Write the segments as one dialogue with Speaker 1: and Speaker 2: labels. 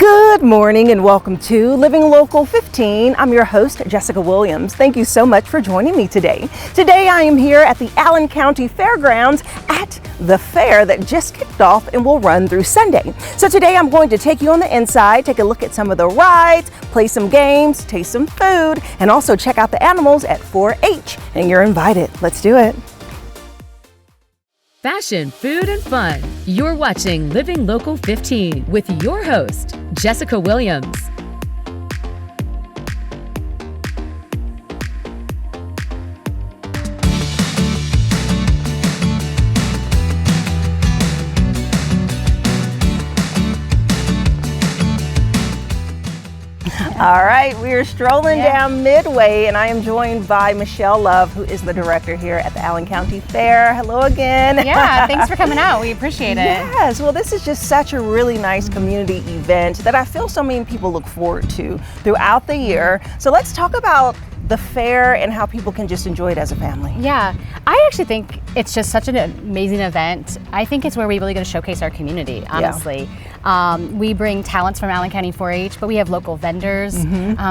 Speaker 1: Good morning and welcome to Living Local 15. I'm your host, Jessica Williams. Thank you so much for joining me today. Today I am here at the Allen County Fairgrounds at the fair that just kicked off and will run through Sunday. So today I'm going to take you on the inside, take a look at some of the rides, play some games, taste some food, and also check out the animals at 4-H. And you're invited. Let's do it.
Speaker 2: Fashion, food, and fun. You're watching Living Local 15 with your host, Jessica Williams.
Speaker 1: All right, we are strolling down Midway, and I am joined by Michelle Love, who is the director here at the Allen County Fair. Hello again.
Speaker 3: Yeah, thanks for coming out. We appreciate it.
Speaker 1: Yes, well, this is just such a really nice community event that I feel so many people look forward to throughout the year. So let's talk about the fair and how people can just enjoy it as a family.
Speaker 3: Yeah, I actually think it's just such an amazing event. I think it's where we really get to showcase our community, honestly. We bring talents from Allen County 4-H, but we have local vendors.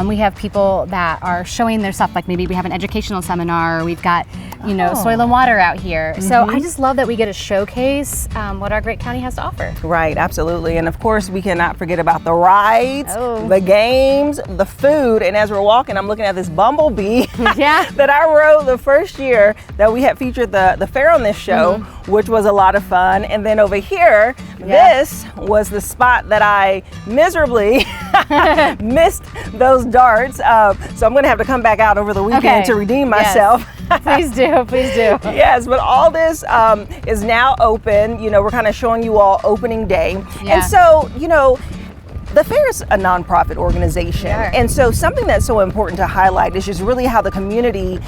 Speaker 3: We have people that are showing their stuff, like maybe we have an educational seminar, or we've got, you know, soil and water out here. So I just love that we get to showcase what our great county has to offer.
Speaker 1: Right, absolutely. And of course, we cannot forget about the rides, the games, the food. And as we're walking, I'm looking at this bumblebee that I rode the first year that we had featured the fair on this show, which was a lot of fun. And then over here, this was the spot that I miserably missed those darts. So I'm going to have to come back out over the weekend to redeem myself.
Speaker 3: Please do, please do.
Speaker 1: Yes, but all this is now open. You know, we're kind of showing you all opening day. And so, you know, the fair is a nonprofit organization. And so something that's so important to highlight is just really how the community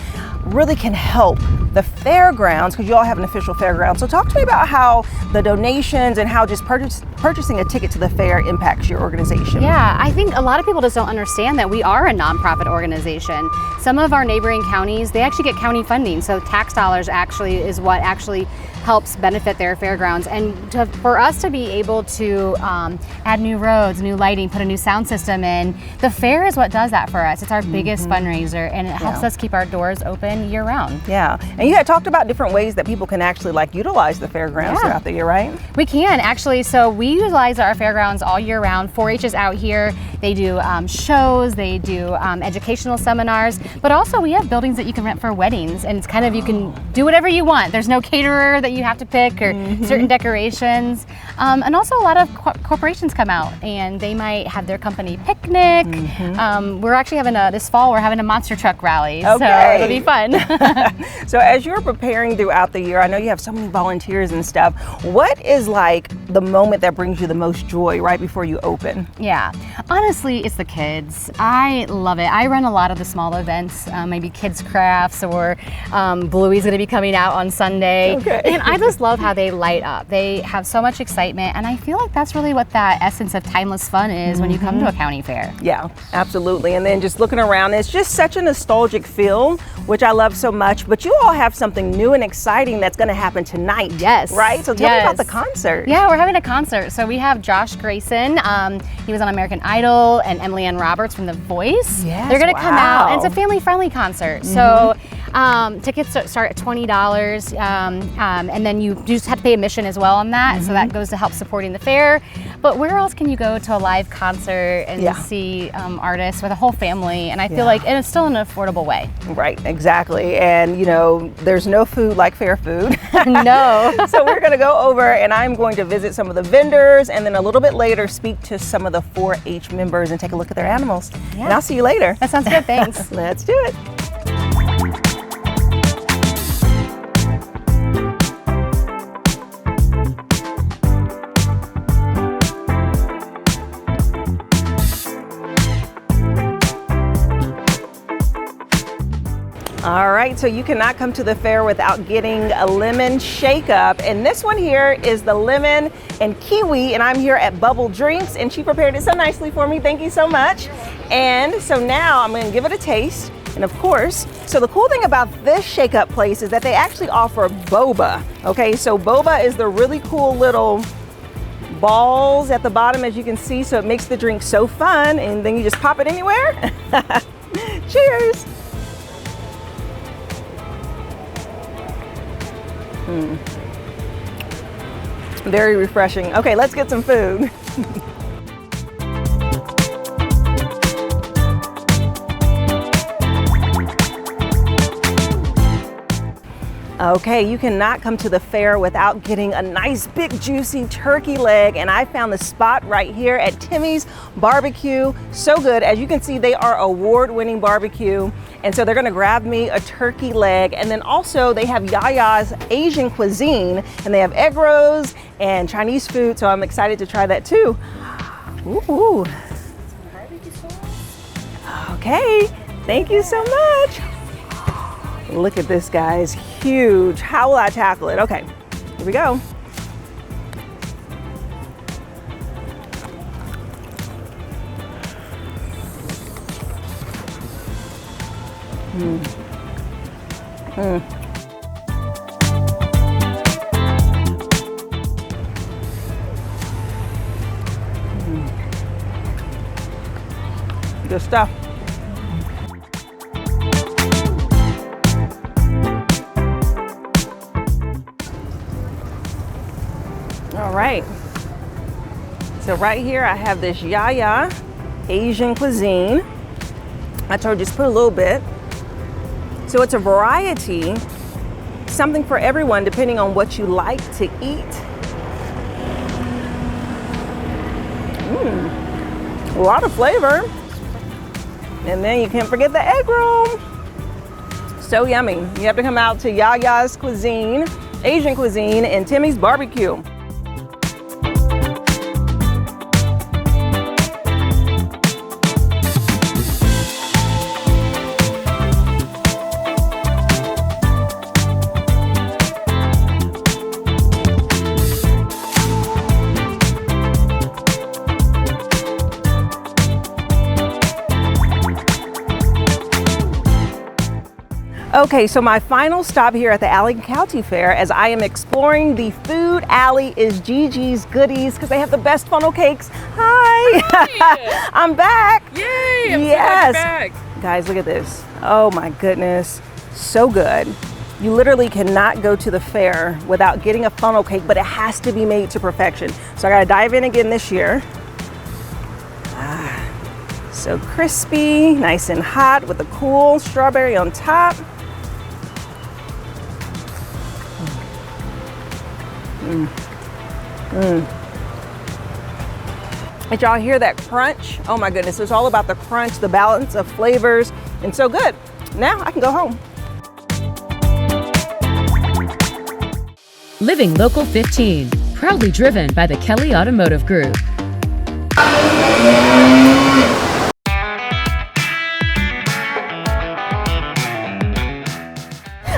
Speaker 1: really can help the fairgrounds, because you all have an official fairground. So talk to me about how the donations and how just purchasing a ticket to the fair impacts your organization.
Speaker 3: Yeah, I think a lot of people just don't understand that we are a nonprofit organization. Some of our neighboring counties, they actually get county funding. So tax dollars actually is what actually helps benefit their fairgrounds. And for us to be able to add new roads, new lighting, put a new sound system in, the fair is what does that for us. It's our biggest fundraiser, and it helps us keep our doors open year round. Yeah,
Speaker 1: and you had talked about different ways that people can actually like utilize the fairgrounds throughout the year, right?
Speaker 3: We can actually. So we utilize our fairgrounds all year round. 4-H is out here. They do shows, they do educational seminars, but also we have buildings that you can rent for weddings, and it's kind of, you can do whatever you want. There's no caterer that you have to pick or certain decorations. And also a lot of corporations come out and they might have their company picnic. We're actually having this fall, we're having a monster truck rally. So it'll be fun.
Speaker 1: So as you're preparing throughout the year, I know you have so many volunteers and stuff. What is like the moment that brings you the most joy right before you open?
Speaker 3: Yeah, honestly, it's the kids. I love it. I run a lot of the small events, maybe kids crafts, or Bluey's gonna be coming out on Sunday. And I just love how they light up. They have so much excitement, and I feel like that's really what that essence of timeless fun is when you come to a county fair.
Speaker 1: Yeah, absolutely. And then just looking around, it's just such a nostalgic feel, which I love so much. But you all have something new and exciting that's going to happen tonight.
Speaker 3: Yes.
Speaker 1: Right? So tell me about the concert.
Speaker 3: Yeah, we're having a concert. So we have Josh Grayson. He was on American Idol, and Emily Ann Roberts from The Voice.
Speaker 1: Yes,
Speaker 3: they're going to come out, and it's a family-friendly concert. So tickets start at $20, and then you just have to pay admission as well on that. So that goes to help supporting the fair. But where else can you go to a live concert and see artists with a whole family? And I feel like, and it's still in an affordable way.
Speaker 1: Right, exactly. And you know, there's no food like fair food.
Speaker 3: No.
Speaker 1: So we're gonna go over, and I'm going to visit some of the vendors, and then a little bit later speak to some of the 4-H members and take a look at their animals. And I'll see you later.
Speaker 3: That sounds good, thanks.
Speaker 1: Let's do it. All right, so you cannot come to the fair without getting a lemon shake up. And this one here is the lemon and kiwi, and I'm here at Bubble Drinks, and she prepared it so nicely for me. Thank you so much. And so now I'm gonna give it a taste. And of course, so the cool thing about this shake up place is that they actually offer boba. Okay, so boba is the really cool little balls at the bottom, as you can see, so it makes the drink so fun, and then you just pop it anywhere. Cheers. Very refreshing. Okay, let's get some food. Okay, you cannot come to the fair without getting a nice big juicy turkey leg, and I found the spot right here at Timmy's Barbecue. So good. As you can see, they are award-winning barbecue, and so they're gonna grab me a turkey leg, and then also they have Yaya's Asian cuisine, and they have egg rolls and Chinese food, so I'm excited to try that too. Ooh. Okay, thank you so much. Look at this, guys, huge. How will I tackle it? Okay, here we go. Good stuff. All right, so right here I have this Yaya Asian cuisine. I told you just put a little bit. So it's a variety, something for everyone depending on what you like to eat. A lot of flavor. And then you can't forget the egg roll. So yummy. You have to come out to Yaya's Cuisine, Asian Cuisine, and Timmy's Barbecue. Okay, so my final stop here at the Allen County Fair, as I am exploring the food alley, is Gigi's Goodies, because they have the best funnel cakes. Hi! I'm back!
Speaker 4: Yay! I'm
Speaker 1: yes!
Speaker 4: So back.
Speaker 1: Guys, look at this. Oh my goodness, so good. You literally cannot go to the fair without getting a funnel cake, but it has to be made to perfection. So I gotta dive in again this year. So crispy, nice and hot with a cool strawberry on top. Did y'all hear that crunch? Oh my goodness, it's all about the crunch, the balance of flavors, and so good. Now I can go home.
Speaker 2: Living Local 15, proudly driven by the Kelly Automotive Group.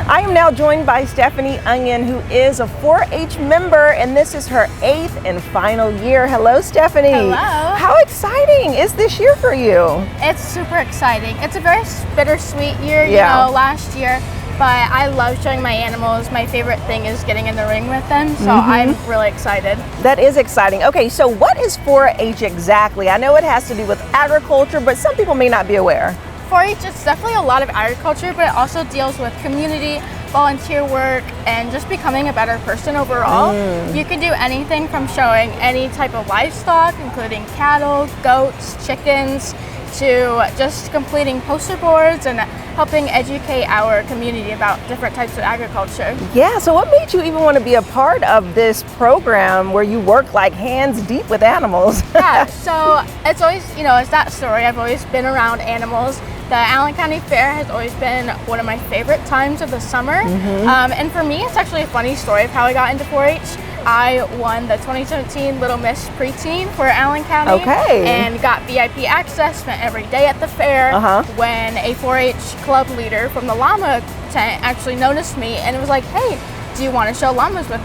Speaker 1: I am now joined by Stephanie Onion, who is a 4-H member, and this is her 8th and final year. Hello, Stephanie.
Speaker 5: Hello.
Speaker 1: How exciting is this year for you?
Speaker 5: It's super exciting. It's a very bittersweet year,
Speaker 1: Yeah.
Speaker 5: you know, last year, but I love showing my animals. My favorite thing is getting in the ring with them, so I'm really excited.
Speaker 1: That is exciting. Okay, so what is 4-H exactly? I know it has to do with agriculture, but some people may not be aware.
Speaker 5: 4-H is definitely a lot of agriculture, but it also deals with community, volunteer work, and just becoming a better person overall. You can do anything from showing any type of livestock, including cattle, goats, chickens, to just completing poster boards and helping educate our community about different types of agriculture.
Speaker 1: Yeah, so what made you even want to be a part of this program where you work like hands deep with animals?
Speaker 5: Yeah, so it's always, you know, it's that story. I've always been around animals. The Allen County Fair has always been one of my favorite times of the summer. And for me, it's actually a funny story of how I got into 4-H. I won the 2017 Little Miss Preteen for Allen County and got VIP access, spent every day at the fair when a 4-H club leader from the llama tent actually noticed me and was like, hey, do you want to show llamas with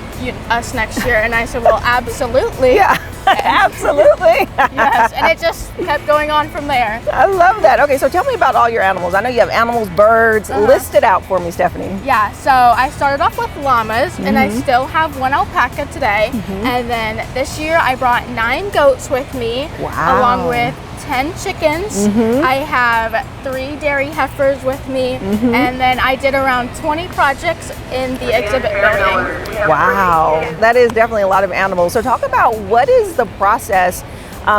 Speaker 5: us next year? And I said, well, absolutely.
Speaker 1: Absolutely.
Speaker 5: Yes, and it just kept going on from there.
Speaker 1: I love that. Okay, so tell me about all your animals. I know you have animals, birds. List it out for me, Stephanie.
Speaker 5: Yeah, so I started off with llamas, and I still have one alpaca today. And then this year I brought 9 goats with me, along with 10 chickens. I have 3 dairy heifers with me, and then I did around 20 projects in the exhibit building.
Speaker 1: Wow, that is definitely a lot of animals. So talk about what is the process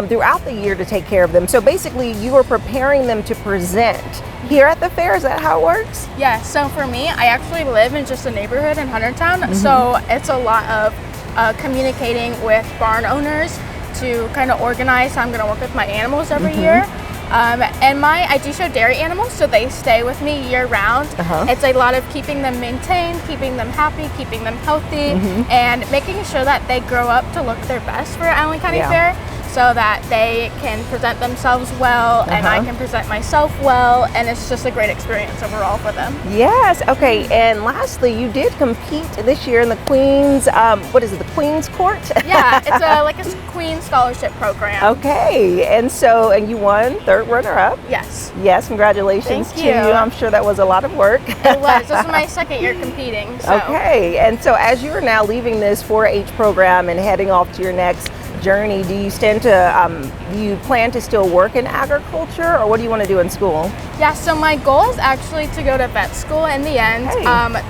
Speaker 1: throughout the year to take care of them. So basically you are preparing them to present here at the fair. Is that how it works?
Speaker 5: Yeah, so for me, I actually live in just a neighborhood in Huntertown, so it's a lot of communicating with barn owners to kind of organize how I'm going to work with my animals every year. And I do show dairy animals, so they stay with me year round. It's a lot of keeping them maintained, keeping them happy, keeping them healthy, and making sure that they grow up to look their best for Allen County Fair, so that they can present themselves well, and I can present myself well, and it's just a great experience overall for them.
Speaker 1: Yes. Okay. And lastly, you did compete this year in the Queen's, what is it, the Queen's Court?
Speaker 5: Yeah, it's like a Queen Scholarship program.
Speaker 1: Okay. And you won 3rd runner-up.
Speaker 5: Yes.
Speaker 1: Yes. Congratulations
Speaker 5: Thank
Speaker 1: to
Speaker 5: you.
Speaker 1: you. I'm sure that was a lot of work.
Speaker 5: It was. This is my 2nd year competing. So.
Speaker 1: Okay. And so as you are now leaving this 4-H program and heading off to your next journey, do you plan to still work in agriculture, or what do you want to do in school?
Speaker 5: Yeah, so my goal is actually to go to vet school in the end.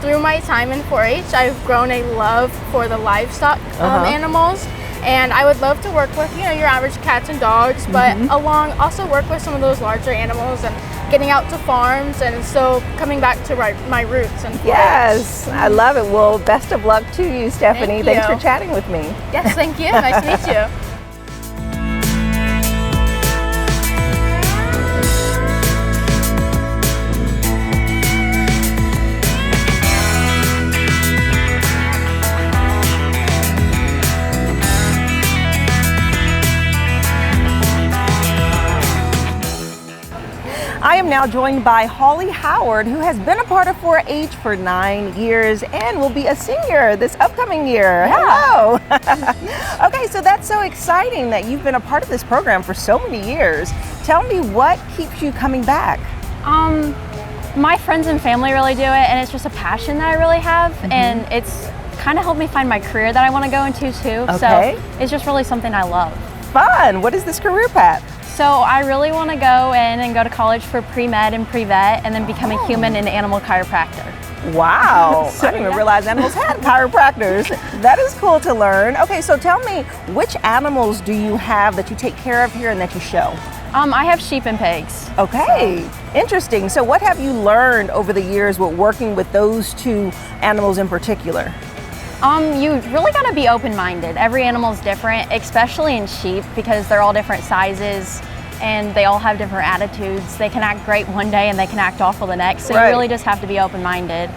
Speaker 5: Through my time in 4-H, I've grown a love for the livestock animals, and I would love to work with, your average cats and dogs, but also work with some of those larger animals and getting out to farms and still coming back to my roots. And
Speaker 1: yes, I love it. Well, best of luck to you, Stephanie. Thanks for chatting with me.
Speaker 5: Yes, thank you. Nice to meet you.
Speaker 1: I am now joined by Holly Howard, who has been a part of 4-H for 9 years and will be a senior this upcoming year. Hello. Okay, so that's so exciting that you've been a part of this program for so many years. Tell me, what keeps you coming back?
Speaker 4: My friends and family really do it, and it's just a passion that I really have, and it's kind of helped me find my career that I want to go into too.
Speaker 1: Okay.
Speaker 4: So it's just really something I love.
Speaker 1: Fun. What is this career path?
Speaker 4: So I really want to go in and go to college for pre-med and pre-vet, and then become a human and animal chiropractor.
Speaker 1: Wow, I didn't even realize animals had chiropractors. That is cool to learn. Okay, so tell me, which animals do you have that you take care of here and that you show?
Speaker 4: I have sheep and pigs.
Speaker 1: Okay, interesting. So what have you learned over the years with working with those 2 animals in particular?
Speaker 4: You really got to be open-minded. Every animal's different, especially in sheep, because they're all different sizes and they all have different attitudes. They can act great one day and they can act awful the next. So you really just have to be open-minded.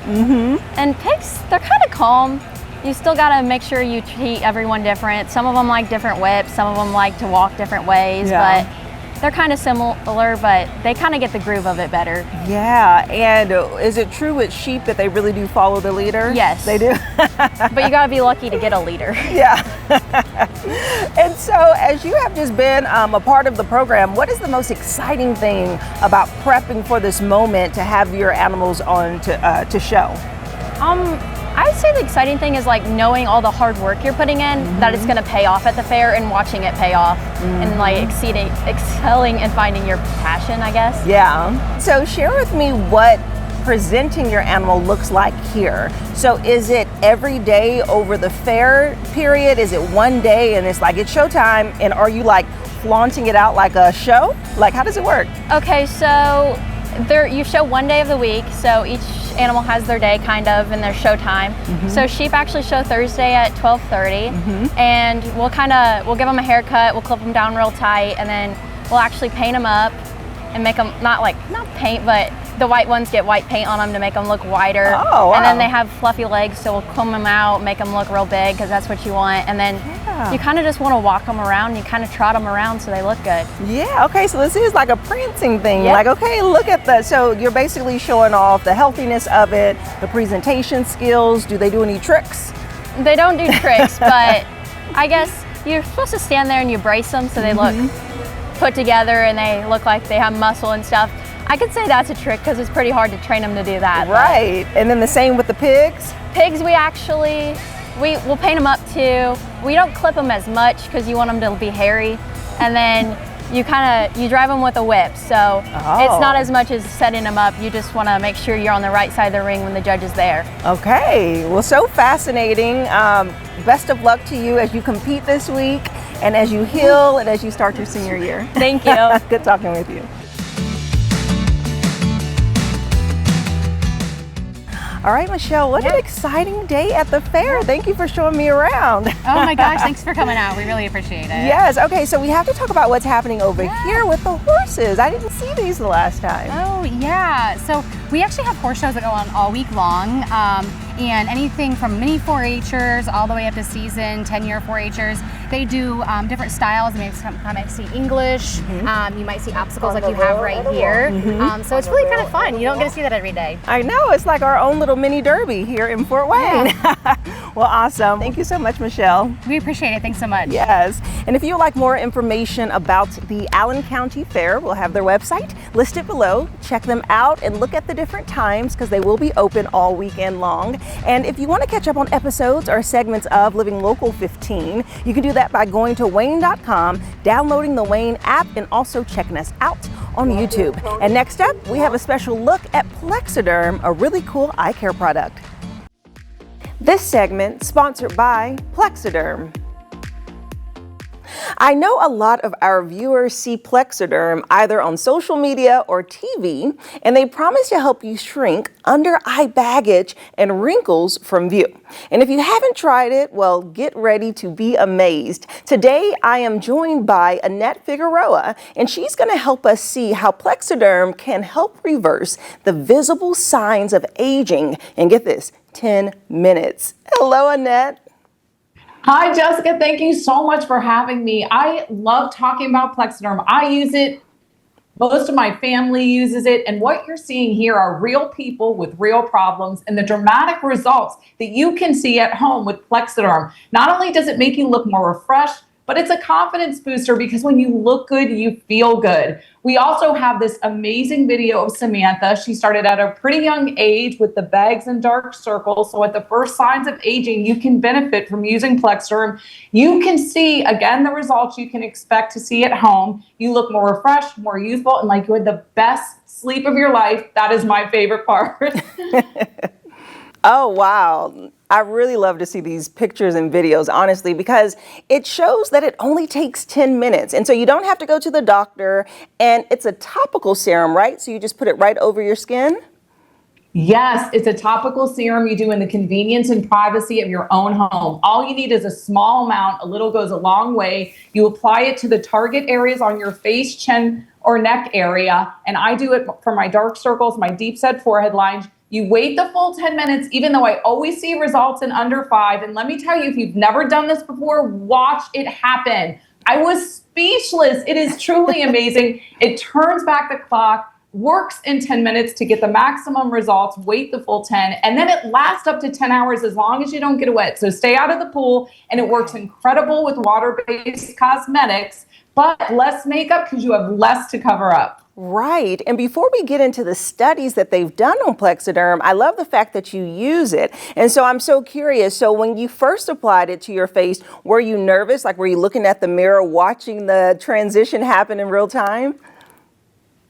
Speaker 4: And pigs, they're kind of calm. You still got to make sure you treat everyone different. Some of them like different whips. Some of them like to walk different ways. But they're kind of similar, but they kind of get the groove of it better.
Speaker 1: Yeah, and is it true with sheep that they really do follow the leader?
Speaker 4: Yes.
Speaker 1: They do?
Speaker 4: But you gotta be lucky to get a leader.
Speaker 1: Yeah. And so, as you have just been a part of the program, what is the most exciting thing about prepping for this moment to have your animals on to show?
Speaker 4: I would say the exciting thing is like knowing all the hard work you're putting in, that it's going to pay off at the fair, and watching it pay off, and like excelling and finding your passion, I guess. Yeah. So share with me what presenting your animal looks like here. So is it every day over the fair period? Is it one day and it's like it's showtime, and are you like flaunting it out like a show? Like, how does it work? Okay, so you show one day of the week, so each animal has their day kind of and their show time. So sheep actually show Thursday at 12:30, and we'll give them a haircut, we'll clip them down real tight, and then we'll actually paint them up and make them not paint, but the white ones get white paint on them to make them look whiter. Oh, wow. And then they have fluffy legs, so we'll comb them out, make them look real big because that's what you want. And then you kind of just want to walk them around. You kind of trot them around so they look good. Yeah, okay, so this is like a prancing thing. Yep. Like, okay, look at that. So you're basically showing off the healthiness of it, the presentation skills. Do they do any tricks? They don't do tricks, but I guess you're supposed to stand there and you brace them so they look put together and they look like they have muscle and stuff. I could say that's a trick because it's pretty hard to train them to do that.
Speaker 1: Right, and then the same with the pigs?
Speaker 4: Pigs, we'll paint them up too. We don't clip them as much because you want them to be hairy. And then you drive them with a whip. So it's not as much as setting them up. You just want to make sure you're on the right side of the ring when the judge is there.
Speaker 1: Okay, well, so fascinating. Best of luck to you as you compete this week and as you heal and as you start your senior year.
Speaker 4: Thank you.
Speaker 1: Good talking with you. All right, Michelle, what an exciting day at the fair. Thank you for showing me around.
Speaker 3: Oh my gosh, thanks for coming out. We really appreciate it.
Speaker 1: Yes, okay, so we have to talk about what's happening over here with the horses. I didn't see these the last time.
Speaker 3: Oh yeah, so we actually have horse shows that go on all week long. And anything from mini 4-H'ers all the way up to season 10-year 4-H'ers. They do different styles. You might see English. You might see obstacles like you have right here. So it's really kind of fun. You don't get to see that every day.
Speaker 1: I know, it's like our own little mini derby here in Fort Wayne. Yeah. Well, awesome. Thank you so much, Michelle.
Speaker 3: We appreciate it. Thanks so much.
Speaker 1: Yes. And if you would like more information about the Allen County Fair, we'll have their website listed below. Check them out and look at the different times because they will be open all weekend long. And if you want to catch up on episodes or segments of Living Local 15, you can do that by going to WANE.com, downloading the WANE app, and also checking us out on YouTube. And next up, we have a special look at Plexaderm, a really cool eye care product. This segment sponsored by Plexaderm. I know a lot of our viewers see Plexaderm either on social media or TV, and they promise to help you shrink under eye baggage and wrinkles from view. And if you haven't tried it, well, get ready to be amazed. Today, I am joined by Annette Figueroa, and she's going to help us see how Plexaderm can help reverse the visible signs of aging. And get this, 10 minutes. Hello, Annette.
Speaker 6: Hi, Jessica. Thank you so much for having me. I love talking about Plexaderm. I use it. Most of my family uses it. And what you're seeing here are real people with real problems and the dramatic results that you can see at home with Plexaderm. Not only does it make you look more refreshed, but it's a confidence booster because when you look good, you feel good. We also have this amazing video of Samantha. She started at a pretty young age with the bags and dark circles. So at the first signs of aging, you can benefit from using Plexaderm. You can see, again, the results you can expect to see at home. You look more refreshed, more youthful, and like you had the best sleep of your life. That is my favorite part.
Speaker 1: Oh, wow. I really love to see these pictures and videos, honestly, because it shows that it only takes 10 minutes. And so you don't have to go to the doctor, and it's a topical serum, right? So you just put it right over your skin?
Speaker 6: Yes, it's a topical serum you do in the convenience and privacy of your own home. All you need is a small amount. A little goes a long way. You apply it to the target areas on your face, chin, or neck area. And I do it for my dark circles, my deep set forehead lines. You wait the full 10 minutes, even though I always see results in under 5. And let me tell you, if you've never done this before, watch it happen. I was speechless. It is truly amazing. It turns back the clock, works in 10 minutes to get the maximum results, wait the full 10, and then it lasts up to 10 hours as long as you don't get wet. So stay out of the pool, and it works incredible with water-based cosmetics, but less makeup because you have less to cover up.
Speaker 1: Right. And before we get into the studies that they've done on Plexaderm, I love the fact that you use it. And so I'm so curious. So when you first applied it to your face, were you nervous? Like, were you looking at the mirror, watching the transition happen in real time?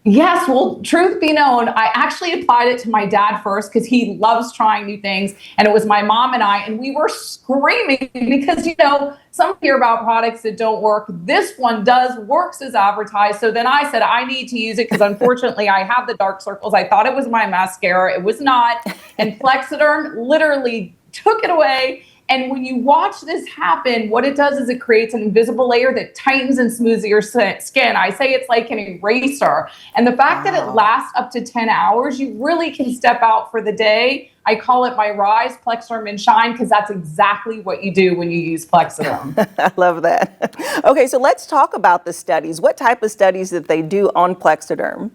Speaker 6: Yes, well, truth be known, I actually applied it to my dad first because he loves trying new things. And it was my mom and I, and we were screaming because, you know, some hear about products that don't work. This one does, works as advertised. So then I said, I need to use it because unfortunately I have the dark circles. I thought it was my mascara. It was not. And Plexaderm literally took it away. And when you watch this happen, what it does is it creates an invisible layer that tightens and smooths your skin. I say it's like an eraser. And the fact that it lasts up to 10 hours, you really can step out for the day. I call it my Rise, Plexaderm, and Shine because that's exactly what you do when you use Plexaderm.
Speaker 1: I love that. Okay, so let's talk about the studies. What type of studies did they do on Plexaderm?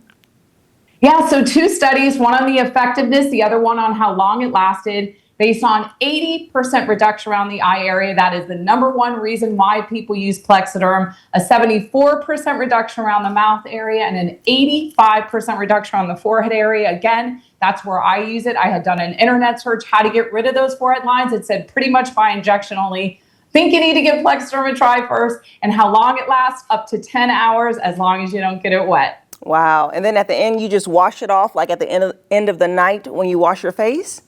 Speaker 6: Yeah, so 2 studies, one on the effectiveness, the other one on how long it lasted. based on 80% reduction around the eye area. That is the number one reason why people use Plexaderm. A 74% reduction around the mouth area and an 85% reduction on the forehead area. Again, that's where I use it. I had done an internet search how to get rid of those forehead lines. It said pretty much by injection only. Think you need to give Plexaderm a try first, and how long it lasts, up to 10 hours, as long as you don't get it wet.
Speaker 1: Wow. And then at the end, you just wash it off, like at the end of the night when you wash your face?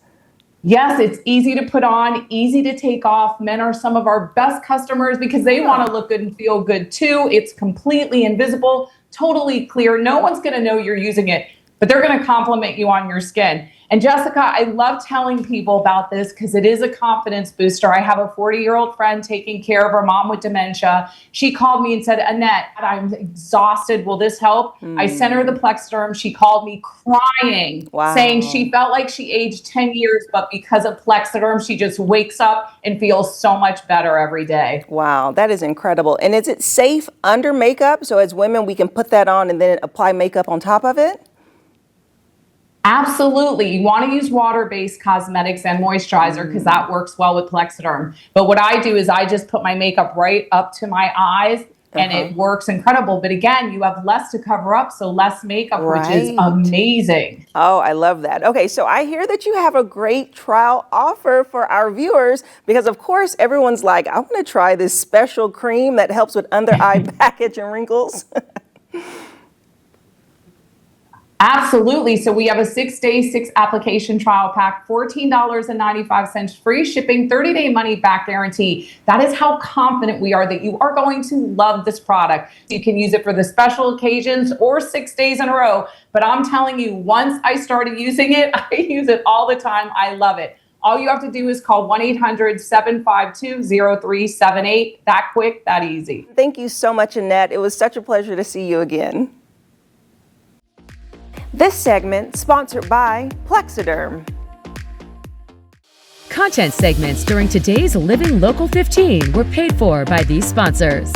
Speaker 6: Yes, it's easy to put on, easy to take off. Men are some of our best customers because they want to look good and feel good too. It's completely invisible, totally clear. No one's going to know you're using it, but they're going to compliment you on your skin. And Jessica, I love telling people about this because it is a confidence booster. I have a 40-year-old friend taking care of her mom with dementia. She called me and said, Annette, I'm exhausted. Will this help? I sent her the Plexaderm. She called me crying, saying she felt like she aged 10 years, but because of Plexaderm, she just wakes up and feels so much better every day.
Speaker 1: Wow, that is incredible. And is it safe under makeup? So as women, we can put that on and then apply makeup on top of it?
Speaker 6: Absolutely. You want to use water-based cosmetics and moisturizer because that works well with Plexaderm. But what I do is I just put my makeup right up to my eyes and it works incredible. But again, you have less to cover up, so less makeup, which is amazing.
Speaker 1: Oh, I love that. Okay, so I hear that you have a great trial offer for our viewers because, of course, everyone's like, I want to try this special cream that helps with under eye baggage and wrinkles.
Speaker 6: Absolutely. So we have a 6-day, 6-application trial pack, $14.95, free shipping, 30-day money-back guarantee. That is how confident we are that you are going to love this product. You can use it for the special occasions or 6 days in a row. But I'm telling you, once I started using it, I use it all the time. I love it. All you have to do is call 1-800-752-0378. That quick, that easy.
Speaker 1: Thank you so much, Annette. It was such a pleasure to see you again. This segment sponsored by Plexaderm.
Speaker 2: Content segments during today's Living Local 15 were paid for by these sponsors.